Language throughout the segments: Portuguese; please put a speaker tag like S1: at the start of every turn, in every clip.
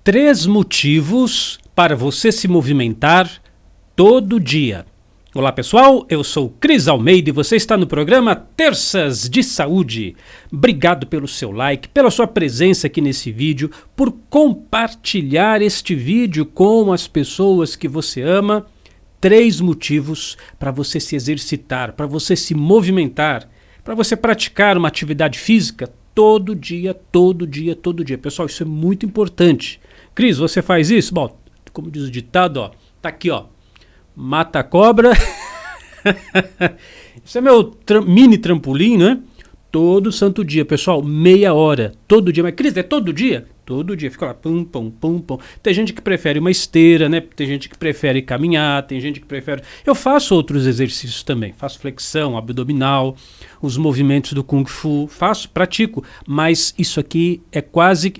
S1: 3 motivos para você se movimentar todo dia. Olá pessoal, eu sou Cris Almeida e você está no programa Terças de Saúde. Obrigado pelo seu like, pela sua presença aqui nesse vídeo, por compartilhar este vídeo com as pessoas que você ama. 3 motivos para você se exercitar, para você se movimentar, para você praticar uma atividade física todo dia, todo dia, todo dia. Pessoal, isso é muito importante. Cris, você faz isso? Bom, como diz o ditado, ó, tá aqui, ó. Mata a cobra. Isso é meu mini trampolim, né? Todo santo dia, pessoal, meia hora, todo dia. Mas Cris, é todo dia? Todo dia, fica lá, pum, pum, pum, pum. Tem gente que prefere uma esteira, né? Tem gente que prefere caminhar, tem gente que prefere... Eu faço outros exercícios também, faço flexão, abdominal, os movimentos do Kung Fu, faço, pratico. Mas isso aqui é quase...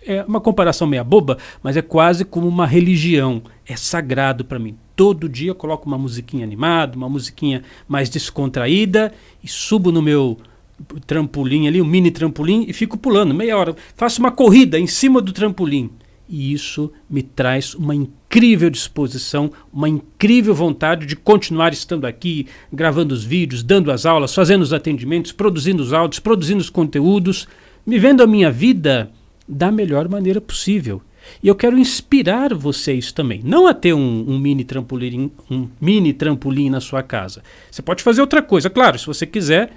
S1: É uma comparação meio boba, mas é quase como uma religião. É sagrado para mim. Todo dia eu coloco uma musiquinha animada, uma musiquinha mais descontraída e subo no meu trampolim ali, um mini trampolim, e fico pulando meia hora. Faço uma corrida em cima do trampolim. E isso me traz uma incrível disposição, uma incrível vontade de continuar estando aqui, gravando os vídeos, dando as aulas, fazendo os atendimentos, produzindo os áudios, produzindo os conteúdos, vivendo a minha vida da melhor maneira possível. E eu quero inspirar vocês também, não a ter um mini trampolim na sua casa. Você pode fazer outra coisa, claro, se você quiser,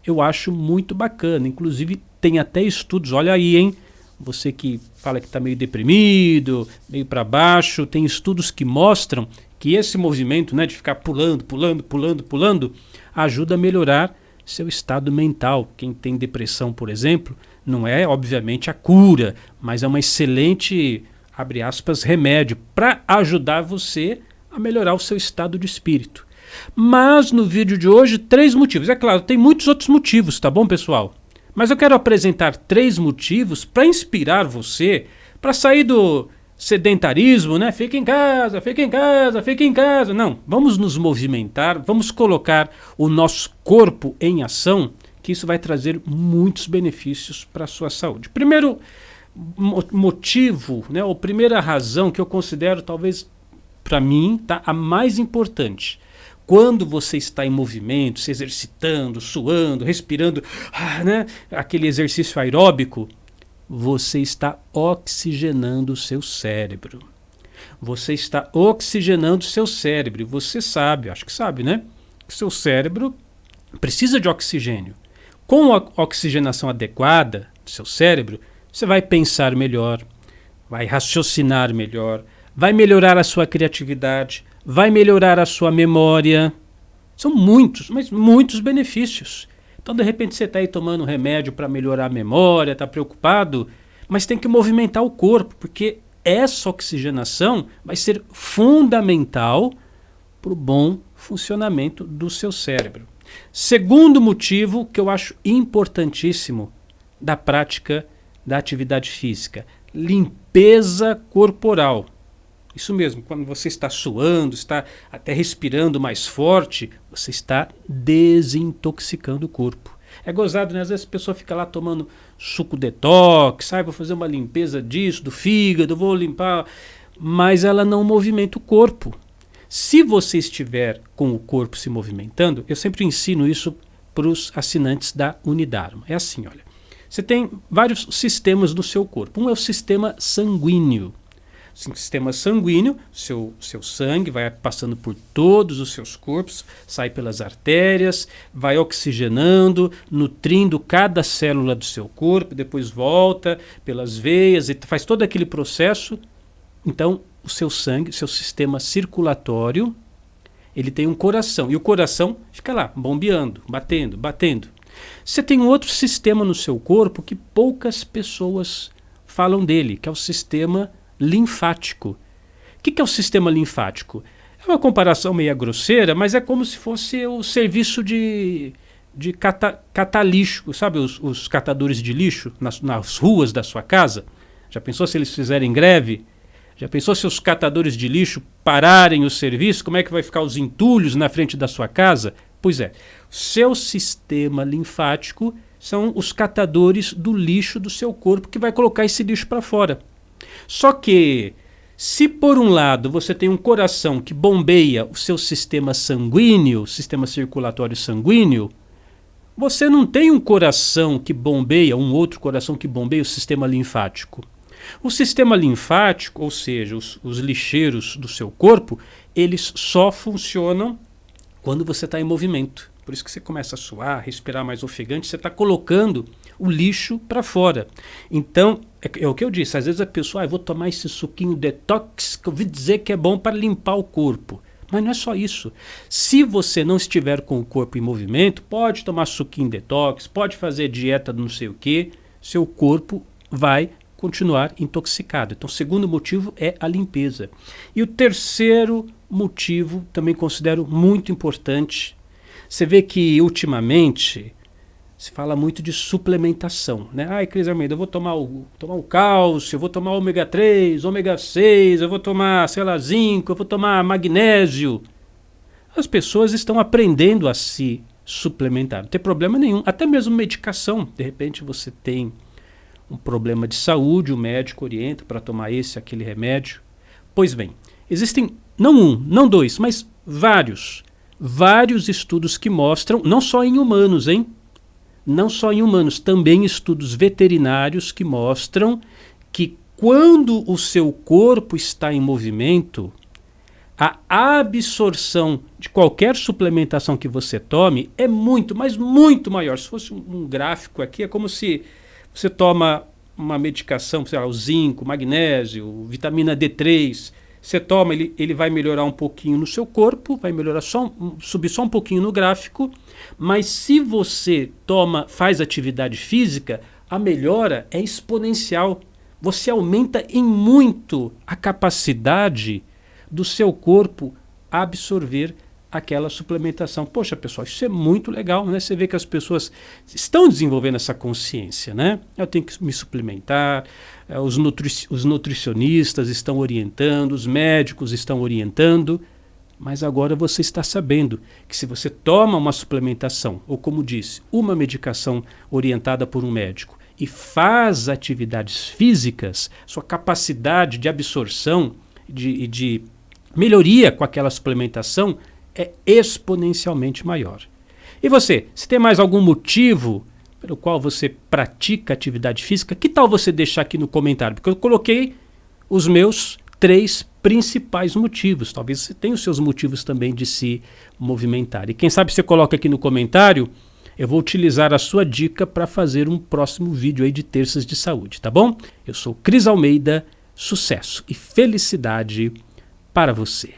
S1: eu acho muito bacana. Inclusive tem até estudos, olha aí, hein? Você que fala que está meio deprimido, meio para baixo, tem estudos que mostram que esse movimento, né, de ficar pulando, pulando, pulando, pulando, ajuda a melhorar seu estado mental. Quem tem depressão, por exemplo, não é obviamente a cura, mas é uma excelente, abre aspas, remédio para ajudar você a melhorar o seu estado de espírito. Mas no vídeo de hoje, 3 motivos. É claro, tem muitos outros motivos, tá bom, pessoal? Mas eu quero apresentar 3 motivos para inspirar você para sair do sedentarismo, né? Fica em casa, fica em casa, fica em casa. Não, vamos nos movimentar, vamos colocar o nosso corpo em ação, que isso vai trazer muitos benefícios para a sua saúde. Primeiro motivo, né, ou primeira razão que eu considero talvez para mim, tá, a mais importante. Quando você está em movimento, se exercitando, suando, respirando, né, aquele exercício aeróbico, você está oxigenando o seu cérebro. Você está oxigenando o seu cérebro. Você sabe, acho que sabe, né? Que seu cérebro precisa de oxigênio. Com a oxigenação adequada do seu cérebro, você vai pensar melhor, vai raciocinar melhor, vai melhorar a sua criatividade, vai melhorar a sua memória. São muitos, mas muitos benefícios. Então, de repente, você está aí tomando remédio para melhorar a memória, está preocupado, mas tem que movimentar o corpo, porque essa oxigenação vai ser fundamental para o bom funcionamento do seu cérebro. Segundo motivo que eu acho importantíssimo da prática da atividade física, limpeza corporal. Isso mesmo, quando você está suando, está até respirando mais forte, você está desintoxicando o corpo. É gozado, né? Às vezes a pessoa fica lá tomando suco detox, vou fazer uma limpeza disso, do fígado, vou limpar, mas ela não movimenta o corpo. Se você estiver com o corpo se movimentando, eu sempre ensino isso para os assinantes da Unidarma. É assim, olha, você tem vários sistemas no seu corpo. Um é o sistema sanguíneo. O sistema sanguíneo, seu sangue vai passando por todos os seus corpos, sai pelas artérias, vai oxigenando, nutrindo cada célula do seu corpo, depois volta pelas veias e faz todo aquele processo. Então, o seu sangue, seu sistema circulatório, ele tem um coração. E o coração fica lá, bombeando, batendo, batendo. Você tem um outro sistema no seu corpo que poucas pessoas falam dele, que é o sistema linfático. O que é o sistema linfático? É uma comparação meio grosseira, mas é como se fosse o serviço de catar lixo. Sabe os catadores de lixo nas ruas da sua casa? Já pensou se eles fizerem greve? Já pensou se os catadores de lixo pararem o serviço? Como é que vai ficar os entulhos na frente da sua casa? Pois é, seu sistema linfático são os catadores do lixo do seu corpo que vai colocar esse lixo para fora. Só que, se por um lado você tem um coração que bombeia o seu sistema sanguíneo, sistema circulatório sanguíneo, você não tem um coração que bombeia, um outro coração que bombeia o sistema linfático. O sistema linfático, ou seja, os lixeiros do seu corpo, eles só funcionam quando você está em movimento. Por isso que você começa a suar, respirar mais ofegante, você está colocando o lixo para fora. Então, é o que eu disse, às vezes a pessoa, eu vou tomar esse suquinho detox, que eu ouvi dizer que é bom para limpar o corpo. Mas não é só isso. Se você não estiver com o corpo em movimento, pode tomar suquinho detox, pode fazer dieta não sei o quê, seu corpo vai continuar intoxicado. Então, o segundo motivo é a limpeza. E o terceiro motivo, também considero muito importante, você vê que ultimamente se fala muito de suplementação, né? Ai, Cris Almeida, eu vou tomar o cálcio, eu vou tomar ômega 3, ômega 6, eu vou tomar, sei lá, zinco, eu vou tomar magnésio. As pessoas estão aprendendo a se suplementar, não tem problema nenhum. Até mesmo medicação, de repente você tem um problema de saúde, o médico orienta para tomar esse, aquele remédio. Pois bem, existem não um, não dois, mas vários estudos que mostram, não só em humanos, hein? Não só em humanos, também estudos veterinários que mostram que quando o seu corpo está em movimento, a absorção de qualquer suplementação que você tome é muito, mas muito maior. Se fosse um gráfico aqui, é como se você toma uma medicação, sei lá, o zinco, magnésio, vitamina D3, você toma, ele vai melhorar um pouquinho no seu corpo, vai melhorar subir só um pouquinho no gráfico, mas se você faz atividade física, a melhora é exponencial. Você aumenta em muito a capacidade do seu corpo absorver aquela suplementação. Poxa, pessoal, isso é muito legal, né? Você vê que as pessoas estão desenvolvendo essa consciência, né? Eu tenho que me suplementar, os nutricionistas estão orientando, os médicos estão orientando, mas agora você está sabendo que se você toma uma suplementação, ou como disse, uma medicação orientada por um médico, e faz atividades físicas, sua capacidade de absorção, de melhoria com aquela suplementação é exponencialmente maior. E você, se tem mais algum motivo pelo qual você pratica atividade física, que tal você deixar aqui no comentário? Porque eu coloquei os meus 3 principais motivos. Talvez você tenha os seus motivos também de se movimentar. E quem sabe você coloca aqui no comentário, eu vou utilizar a sua dica para fazer um próximo vídeo aí de Terças de Saúde, tá bom? Eu sou Cris Almeida, sucesso e felicidade para você.